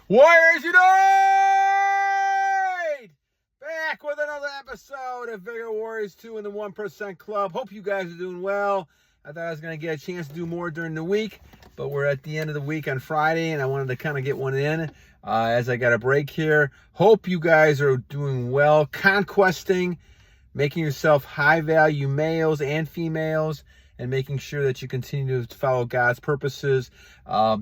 Warriors Unite! Back with another episode of Vigor Warriors 2 in the 1% Club. Hope you guys are doing well. I thought I was going to get a chance to do more during the week, but we're at the end of the week on Friday, and I wanted to kind of get one in as I got a break here. Hope you guys are doing well, conquesting, making yourself high-value males and females, and making sure that you continue to follow God's purposes.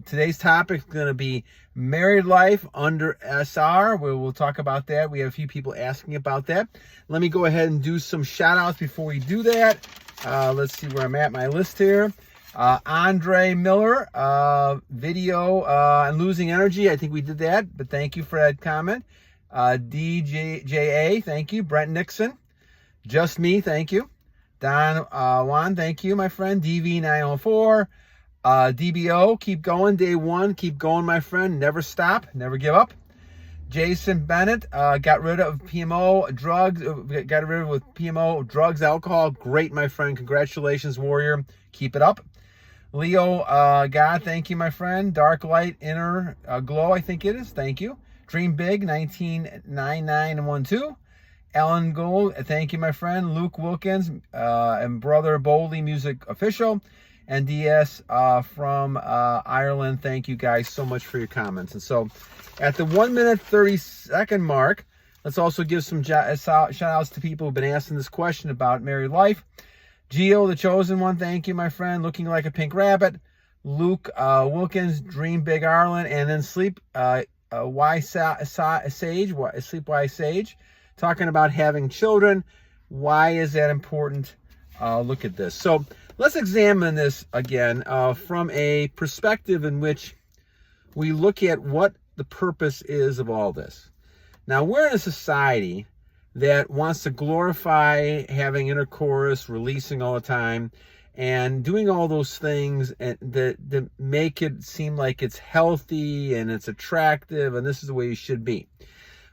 Today's topic is going to be married life under SR. We'll talk about that. We have a few people asking about that. Let me go ahead and do some shout-outs before we do that. Let's see where I'm at my list here. Andre Miller, video on losing energy. I think we did that, but thank you for that comment. DJA, thank you. Brent Nixon. Just Me, thank you. Don Juan, thank you, my friend. DV904. DBO, keep going. Day one, keep going, my friend. Never stop, never give up. Jason Bennett, got rid of PMO, drugs, got rid of with PMO, drugs, alcohol. Great, my friend. Congratulations, warrior. Keep it up. Leo, God, thank you, my friend. Dark Light, Inner Glow, I think it is. Thank you. Dream Big, 199912. Alan Gold, thank you, my friend. Luke Wilkins, and Brother Boldly Music Official. And DS from Ireland, thank you guys so much for your comments. And so at the 1 minute 30-second mark, let's also give some shout outs to people who've been asking this question about married life. Gio, the chosen one, thank you, my friend. Looking like a pink rabbit. Luke Wilkins, Dream Big Arlon, and then Sleep Wise Sage, talking about having children. Why is that important? Look at this. So let's examine this again from a perspective in which we look at what the purpose is of all this. Now, we're in a society that wants to glorify having intercourse, releasing all the time, and doing all those things that make it seem like it's healthy and it's attractive and this is the way you should be.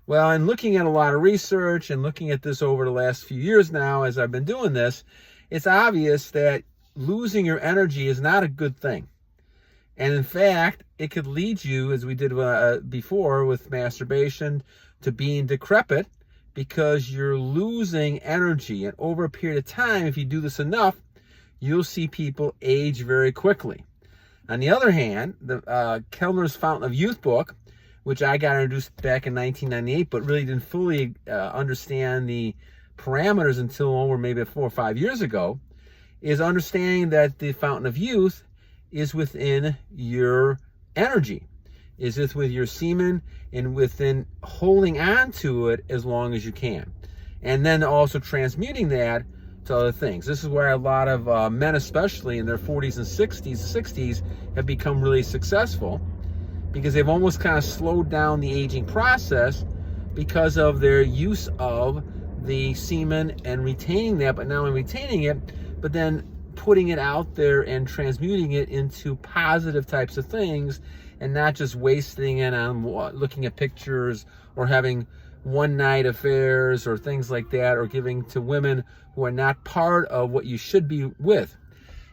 Well, in looking at a lot of research and looking at this over the last few years now as I've been doing this, it's obvious that losing your energy is not a good thing. And in fact, it could lead you, as we did before with masturbation, to being decrepit because you're losing energy. And over a period of time, if you do this enough, you'll see people age very quickly. On the other hand, the Kellner's Fountain of Youth book, which I got introduced back in 1998, but really didn't fully understand the parameters until over maybe 4 or 5 years ago, is understanding that the fountain of youth is within your energy, is with your semen, and within holding on to it as long as you can. And then also transmuting that to other things. This is where a lot of men, especially in their 40s and 60s, have become really successful, because they've almost kind of slowed down the aging process because of their use of the semen and retaining that, but not only retaining it, but then putting it out there and transmuting it into positive types of things and not just wasting it on looking at pictures or having one-night affairs or things like that, or giving to women who are not part of what you should be with.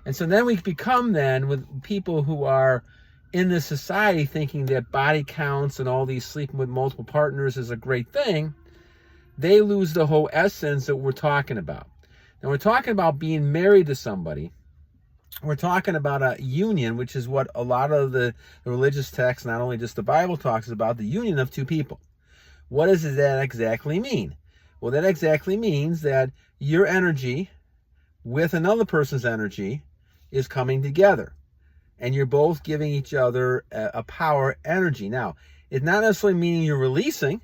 And so then we become then with people who are in this society thinking that body counts and all these sleeping with multiple partners is a great thing. They lose the whole essence that we're talking about. Now, we're talking about being married to somebody. We're talking about a union, which is what a lot of the religious texts, not only just the Bible, talks about, the union of two people. What does that exactly mean? Well, that exactly means that your energy with another person's energy is coming together, and you're both giving each other a power energy. Now, it's not necessarily meaning you're releasing,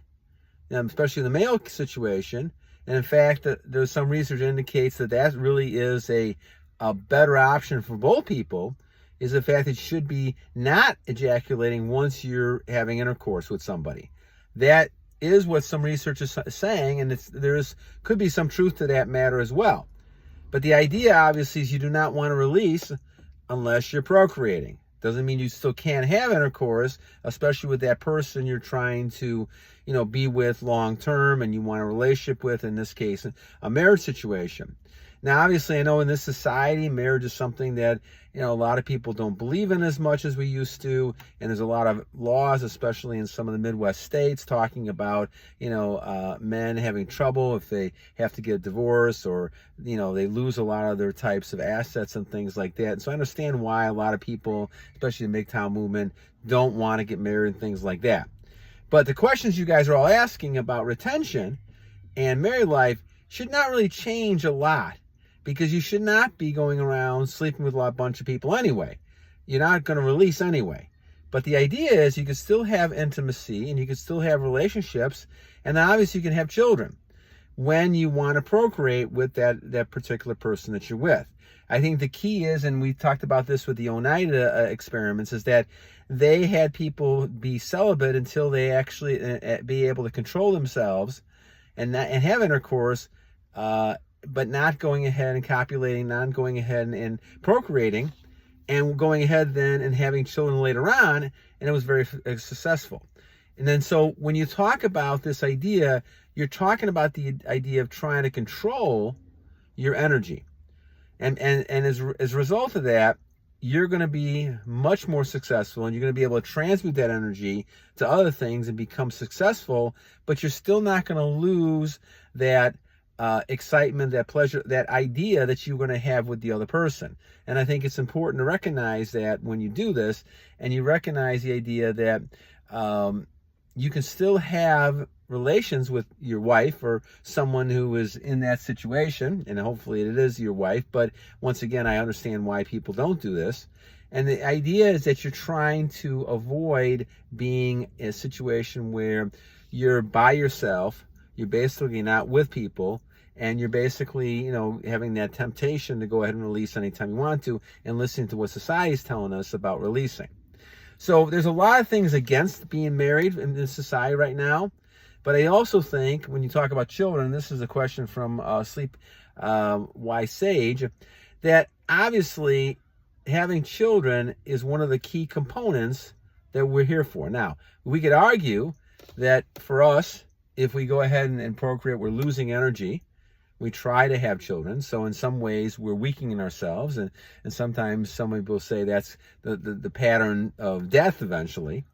especially in the male situation. And in fact, there's some research that indicates that really is a better option for both people, is the fact that you should be not ejaculating once you're having intercourse with somebody. That is what some research is saying, and could be some truth to that matter as well. But the idea, obviously, is you do not want to release unless you're procreating. Doesn't mean you still can't have intercourse, especially with that person you're trying to, be with long term and you want a relationship with, in this case, a marriage situation. Now, obviously, I know in this society, marriage is something that, a lot of people don't believe in as much as we used to. And there's a lot of laws, especially in some of the Midwest states, talking about, men having trouble if they have to get a divorce, or, they lose a lot of their types of assets and things like that. And so I understand why a lot of people, especially the MGTOW movement, don't want to get married and things like that. But the questions you guys are all asking about retention and married life should not really change a lot, because you should not be going around sleeping with a bunch of people anyway. You're not going to release anyway. But the idea is you can still have intimacy and you can still have relationships, and then obviously you can have children when you want to procreate with that particular person that you're with. I think the key is, and we talked about this with the Oneida experiments, is that they had people be celibate until they actually be able to control themselves and have intercourse, but not going ahead and copulating, not going ahead and procreating, and going ahead then and having children later on, and it was very successful. And then so when you talk about this idea, you're talking about the idea of trying to control your energy. And as a result of that, you're going to be much more successful, and you're going to be able to transmute that energy to other things and become successful, but you're still not going to lose that excitement, that pleasure, that idea that you're going to have with the other person. And I think it's important to recognize that when you do this, and you recognize the idea that you can still have relations with your wife or someone who is in that situation, and hopefully it is your wife. But once again, I understand why people don't do this. And the idea is that you're trying to avoid being in a situation where you're by yourself, you're basically not with people, and you're basically, having that temptation to go ahead and release anytime you want to, and listening to what society is telling us about releasing. So there's a lot of things against being married in this society right now. But I also think when you talk about children, this is a question from Sleep Wise Sage, that obviously having children is one of the key components that we're here for. Now, we could argue that for us, if we go ahead and procreate, we're losing energy. We try to have children, so in some ways we're weakening ourselves, and sometimes some people say that's the pattern of death eventually.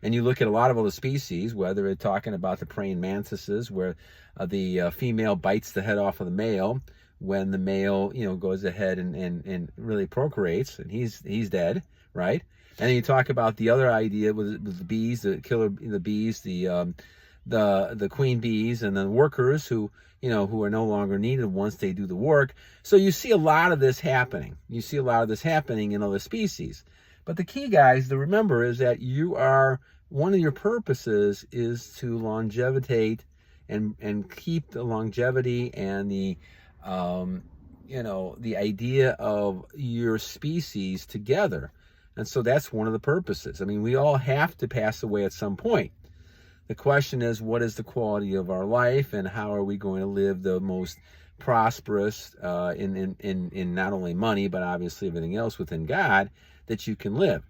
And you look at a lot of other species, whether they're talking about the praying mantises, where the female bites the head off of the male when the male, goes ahead and really procreates, and he's dead, right? And then you talk about the other idea with the bees, the bees, the queen bees, and the workers who are no longer needed once they do the work. So you see a lot of this happening. You see a lot of this happening in other species. But the key, guys, to remember is that one of your purposes is to longevitate and keep the longevity and the idea of your species together. And so that's one of the purposes. I mean, we all have to pass away at some point. The question is, what is the quality of our life, and how are we going to live the most prosperous in not only money, but obviously everything else within God that you can live.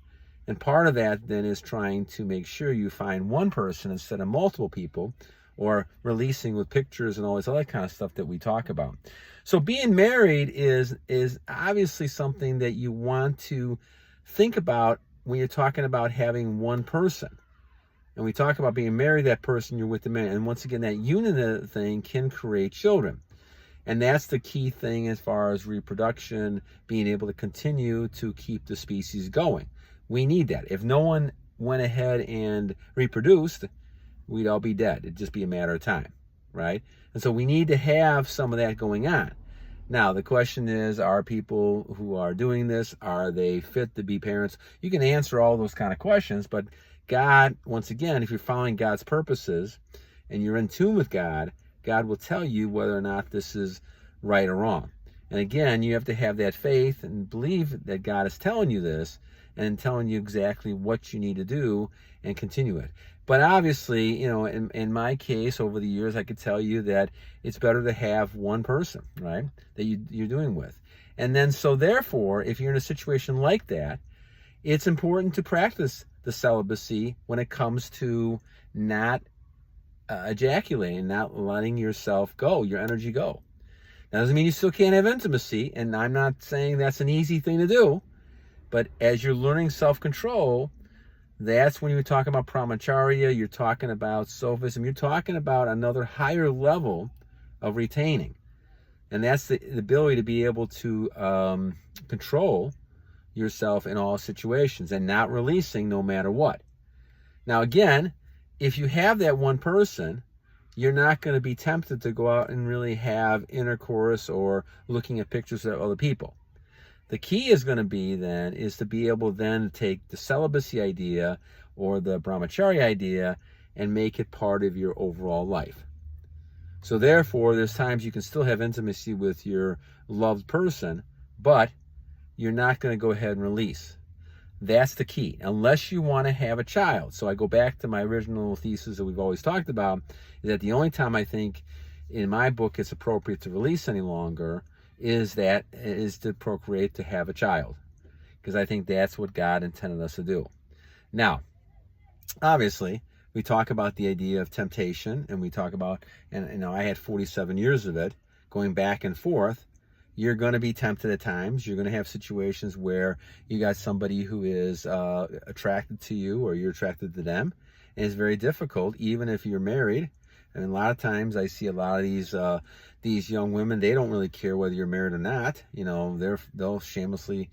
And part of that then is trying to make sure you find one person instead of multiple people, or releasing with pictures and all this other kind of stuff that we talk about. So being married is obviously something that you want to think about when you're talking about having one person. And we talk about being married, that person you're with the man. And once again, that union thing can create children. And that's the key thing as far as reproduction, being able to continue to keep the species going. We need that. If no one went ahead and reproduced, we'd all be dead. It'd just be a matter of time, right? And so we need to have some of that going on. Now, the question is, are people who are doing this, are they fit to be parents? You can answer all those kind of questions, but God, once again, if you're following God's purposes and you're in tune with God, God will tell you whether or not this is right or wrong. And again, you have to have that faith and believe that God is telling you this and telling you exactly what you need to do and continue it. But obviously, in my case, over the years, I could tell you that it's better to have one person, right, that you're doing with. And then, so therefore, if you're in a situation like that, it's important to practice the celibacy when it comes to not ejaculating, not letting yourself go, your energy go. That doesn't mean you still can't have intimacy, and I'm not saying that's an easy thing to do, but as you're learning self-control, that's when you're talking about brahmacharya, you're talking about sophism, you're talking about another higher level of retaining. And that's the ability to be able to control yourself in all situations and not releasing no matter what. Now, again, if you have that one person, you're not going to be tempted to go out and really have intercourse or looking at pictures of other people. The key is going to be then is to be able then to take the celibacy idea or the brahmacharya idea and make it part of your overall life. So therefore, there's times you can still have intimacy with your loved person, but you're not going to go ahead and release. That's the key, unless you want to have a child. So I go back to my original thesis that we've always talked about, is that the only time I think in my book it's appropriate to release any longer is to procreate, to have a child, because I think that's what God intended us to do. Now, obviously, we talk about the idea of temptation, and we talk about, and I had 47 years of it, going back and forth. You're going to be tempted at times. You're going to have situations where you got somebody who is attracted to you or you're attracted to them. And it's very difficult, even if you're married. And a lot of times I see a lot of these young women, they don't really care whether you're married or not. They'll shamelessly,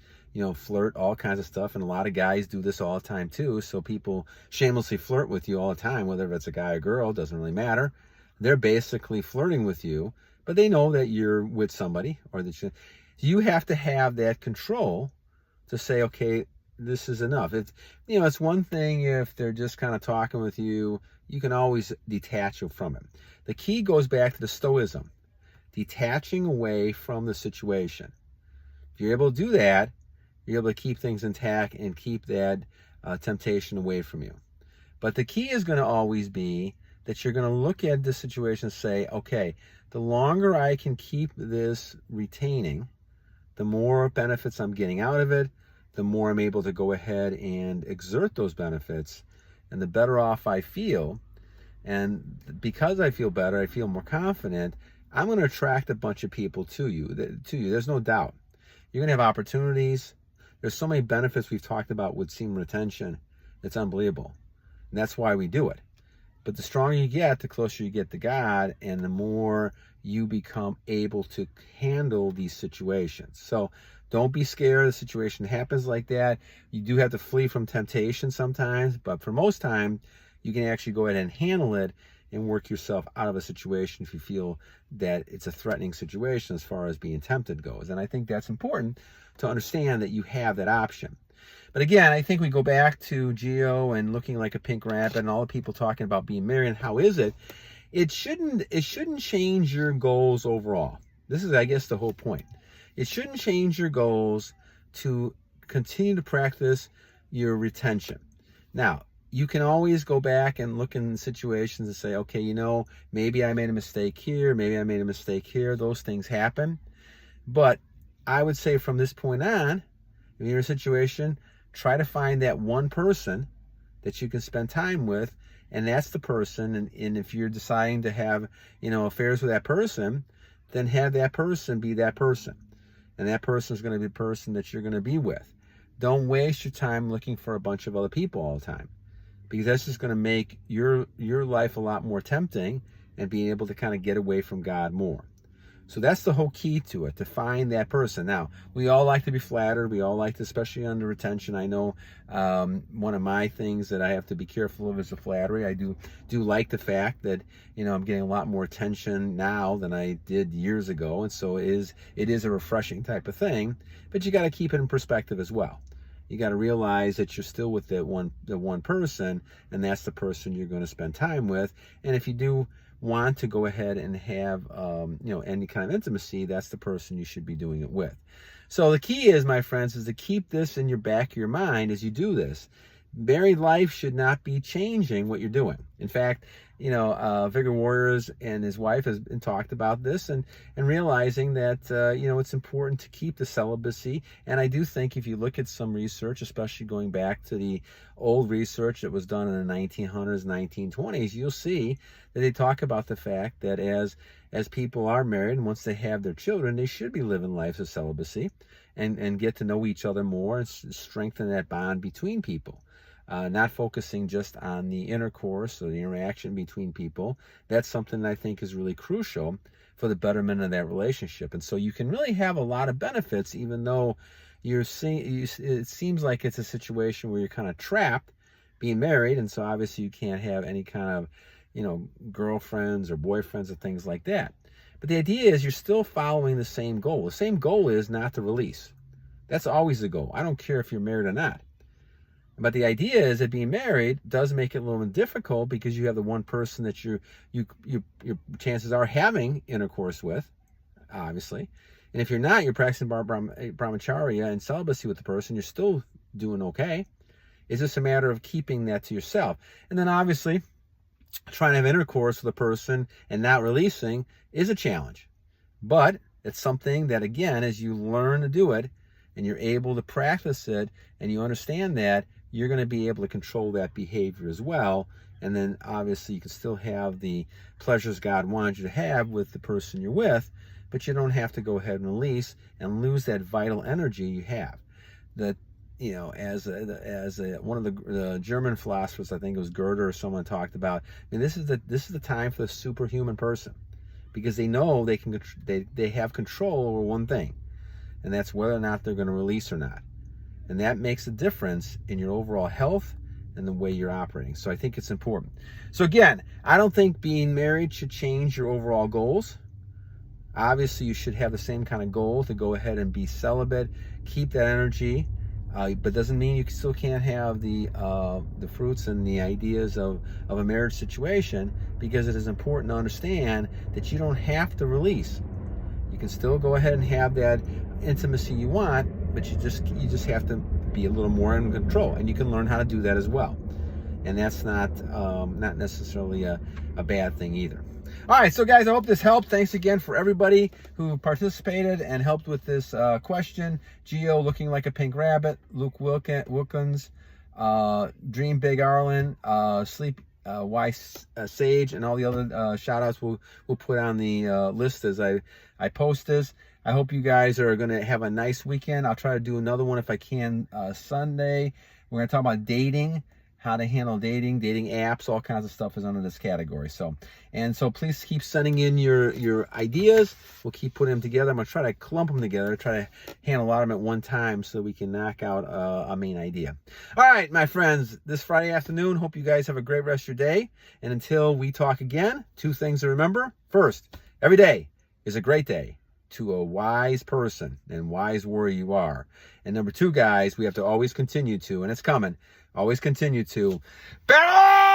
flirt, all kinds of stuff. And a lot of guys do this all the time too. So people shamelessly flirt with you all the time, whether it's a guy or girl, doesn't really matter. They're basically flirting with you. But they know that you're with somebody, or that you have to have that control to say, okay, this is enough. It's one thing if they're just kind of talking with you, you can always detach from it. The key goes back to the stoicism, detaching away from the situation. If you're able to do that, you're able to keep things intact and keep that temptation away from you. But the key is going to always be that you're going to look at the situation and say, okay, the longer I can keep this retaining, the more benefits I'm getting out of it, the more I'm able to go ahead and exert those benefits, and the better off I feel. And because I feel better, I feel more confident, I'm going to attract a bunch of people to you. There's no doubt. You're going to have opportunities. There's so many benefits we've talked about with semen retention. It's unbelievable. And that's why we do it. But the stronger you get, the closer you get to God, and the more you become able to handle these situations. So don't be scared. The situation happens like that. You do have to flee from temptation sometimes, but for most time, you can actually go ahead and handle it and work yourself out of a situation if you feel that it's a threatening situation as far as being tempted goes. And I think that's important to understand that you have that option. But again, I think we go back to Geo and looking like a pink rabbit and all the people talking about being married and how is it. It shouldn't change your goals overall. This is, I guess, the whole point. It shouldn't change your goals to continue to practice your retention. Now, you can always go back and look in situations and say, okay, maybe I made a mistake here, maybe I made a mistake here. Those things happen. But I would say from this point on, if you're in a situation, try to find that one person that you can spend time with, and that's the person. And if you're deciding to have, affairs with that person, then have that person be that person. And that person is going to be the person that you're going to be with. Don't waste your time looking for a bunch of other people all the time, because that's just going to make your life a lot more tempting and being able to kind of get away from God more. So that's the whole key to it, to find that person. Now, we all like to be flattered. We all like to, especially under retention. I know one of my things that I have to be careful of is the flattery. I do like the fact that, I'm getting a lot more attention now than I did years ago. And so it is a refreshing type of thing, but you got to keep it in perspective as well. You got to realize that you're still with the one person, and that's the person you're going to spend time with. And if you do want to go ahead and have any kind of intimacy, that's the person you should be doing it with. So the key is, my friends, is to keep this in your back of your mind as you do this. married life should not be changing what you're doing. In fact, Vigor Warriors and his wife has been talked about this and realizing that, it's important to keep the celibacy. And I do think if you look at some research, especially going back to the old research that was done in the 1900s, 1920s, you'll see that they talk about the fact that as people are married and once they have their children, they should be living lives of celibacy and get to know each other more and strengthen that bond between people. Not focusing just on the intercourse or the interaction between people. That's something that I think is really crucial for the betterment of that relationship. And so you can really have a lot of benefits, even though it seems like it's a situation where you're kind of trapped being married. And so obviously you can't have any kind of, girlfriends or boyfriends or things like that. But the idea is you're still following the same goal. The same goal is not to release. That's always the goal. I don't care if you're married or not. But the idea is that being married does make it a little bit difficult because you have the one person that your chances are having intercourse with, obviously. And if you're not, you're practicing brahmacharya and celibacy with the person, you're still doing okay. It's just a matter of keeping that to yourself. And then obviously, trying to have intercourse with a person and not releasing is a challenge. But it's something that, again, as you learn to do it and you're able to practice it and you understand that, you're going to be able to control that behavior as well. And then obviously you can still have the pleasures God wanted you to have with the person you're with, but you don't have to go ahead and release and lose that vital energy you have. That, as one of the German philosophers, I think it was Goethe or someone talked about, this is the time for the superhuman person, because they know they have control over one thing, and that's whether or not they're going to release or not. And that makes a difference in your overall health and the way you're operating. So I think it's important. So again, I don't think being married should change your overall goals. Obviously, you should have the same kind of goal to go ahead and be celibate, keep that energy, but doesn't mean you still can't have the fruits and the ideas of a marriage situation, because it is important to understand that you don't have to release. You can still go ahead and have that intimacy you want, but you just have to be a little more in control, and you can learn how to do that as well. And that's not necessarily a bad thing either. All right, so guys, I hope this helped. Thanks again for everybody who participated and helped with this question. Geo looking like a pink rabbit, Luke Wilkins, Dream Big Arlon, Sleep Wise Sage, and all the other shout outs we'll put on the list as I post this. I hope you guys are going to have a nice weekend. I'll try to do another one if I can Sunday. We're going to talk about dating, how to handle dating apps, all kinds of stuff is under this category. So please keep sending in your ideas. We'll keep putting them together. I'm going to try to clump them together, try to handle a lot of them at one time so we can knock out a main idea. All right, my friends, this Friday afternoon, hope you guys have a great rest of your day. And until we talk again, 2 things to remember. First, every day is a great day to a wise person and wise warrior you are. And number 2, guys, we have to always continue to, and it's coming, always continue to battle!